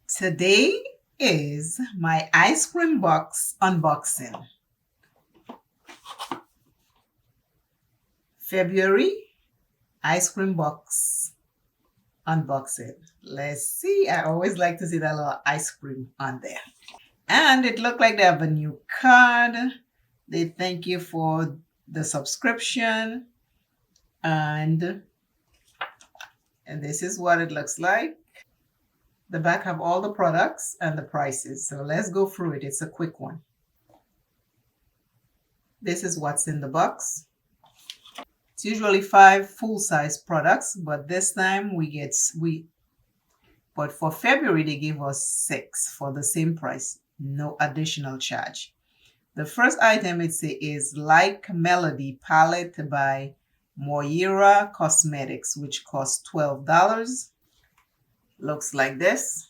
Today is my ice cream box unboxing. February ice cream box unboxing. Let's see. I always like to see that little ice cream on there. And it looked like they have a new card. They thank you for the subscription. And this is what it looks like. The back have all the products and the prices. So let's go through it. It's a quick one. This is what's in the box. It's usually 5 full-size products, but this time but for February they gave us 6 for the same price, no additional charge. The first item is Like Melody palette by Moira Cosmetics, which costs $12. Looks like this.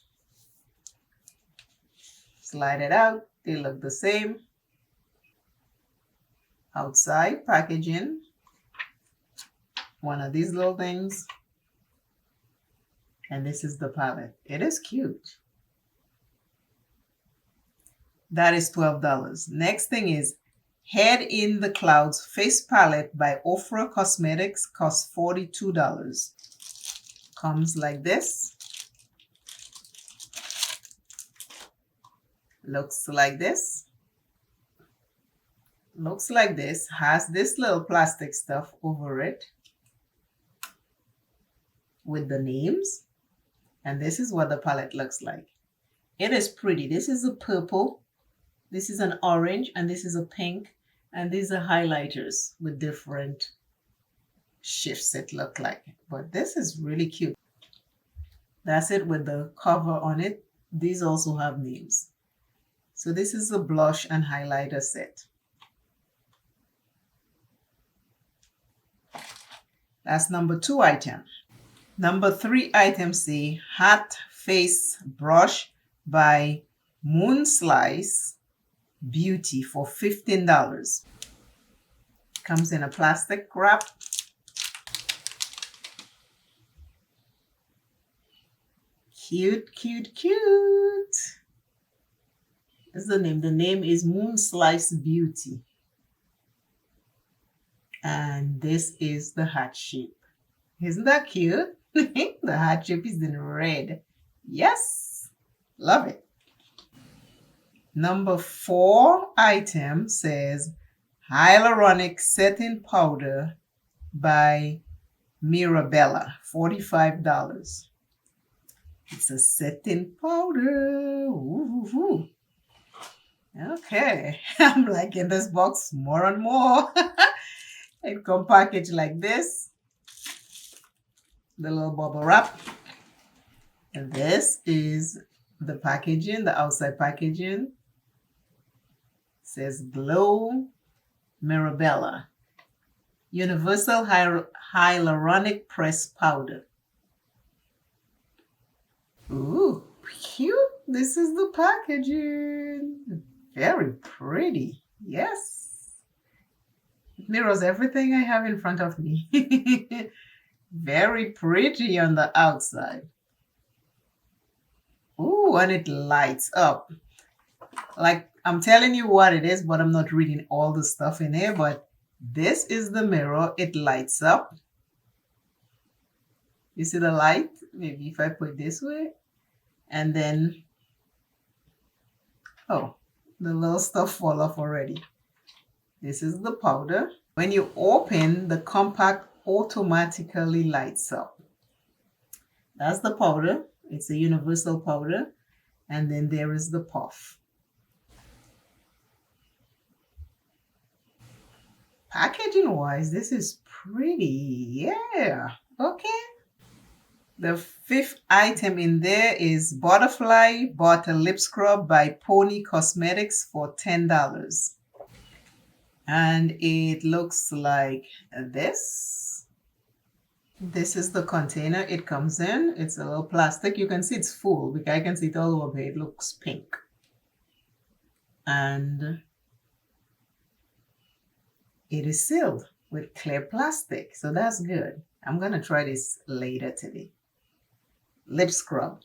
Slide it out. They look the same. Outside packaging. One of these little things. And this is the palette. It is cute. That is $12. Next thing is Head in the Clouds Face Palette by Ofra Cosmetics. Costs $42. Comes like this. Looks like this. Looks like this. Has this little plastic stuff over it with the names. And this is what the palette looks like. It is pretty. This is a purple. This is an orange. And this is a pink. And these are highlighters with different shifts it look like. But this is really cute. That's it with the cover on it. These also have names. So this is a blush and highlighter set. That's number 2 item. Number 3 item say Hat Face Brush by Moon Slice Beauty for $15. Comes in a plastic wrap. Cute, cute, cute. This is the name. The name is Moon Slice Beauty. And this is the heart shape. Isn't that cute? The heart shape is in red. Yes. Love it. Number 4 item says Hyaluronic Setting Powder by Mirabella. $45. It's a setting powder. Ooh. Okay. I'm liking this box more and more. It comes packaged like this. The little bubble wrap. And this is the packaging, the outside packaging. It says Glow Mirabella. Universal Hyaluronic Press Powder. Ooh, cute. This is the packaging. Very pretty. Yes. It mirrors everything I have in front of me. Very pretty on the outside. Ooh, and it lights up. Like, I'm telling you what it is, but I'm not reading all the stuff in here. But this is the mirror. It lights up. You see the light? Maybe if I put it this way. And then, oh, the little stuff fall off already. This is the powder. When you open, the compact automatically lights up. That's the powder. It's a universal powder. And then there is the puff. Packaging wise, this is pretty. Yeah. Okay. The 5th item in there is Butterfly Butter Lip Scrub by Pony Cosmetics for $10. And it looks like this. This is the container it comes in. It's a little plastic. You can see it's full because I can see it all over here. It looks pink. And it is sealed with clear plastic. So that's good. I'm going to try this later today. Lip scrub.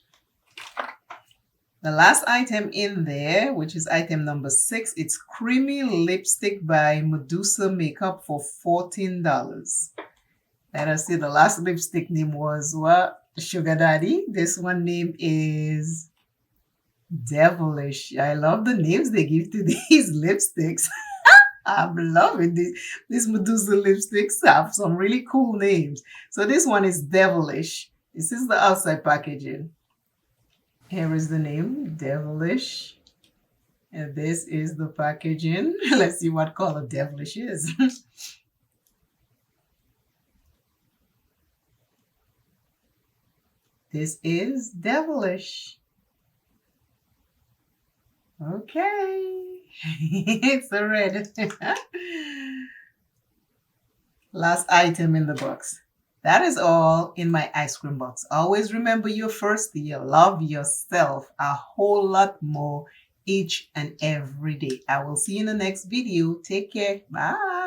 The last item in there, which is item number 6, it's Creamy Lipstick by Medusa Makeup for $14. Let us see, the last lipstick name was what? Sugar Daddy. This one name is Devilish. I love the names they give to these lipsticks. I'm loving this. These Medusa lipsticks have some really cool names. So this one is Devilish. This is the outside packaging. Here is the name, Devilish. And this is the packaging. Let's see what color Devilish is. This is Devilish. Okay. It's a red. Last item in the box. That is all in my ice cream box. Always remember you're first. You love yourself a whole lot more each and every day. I will see you in the next video. Take care. Bye.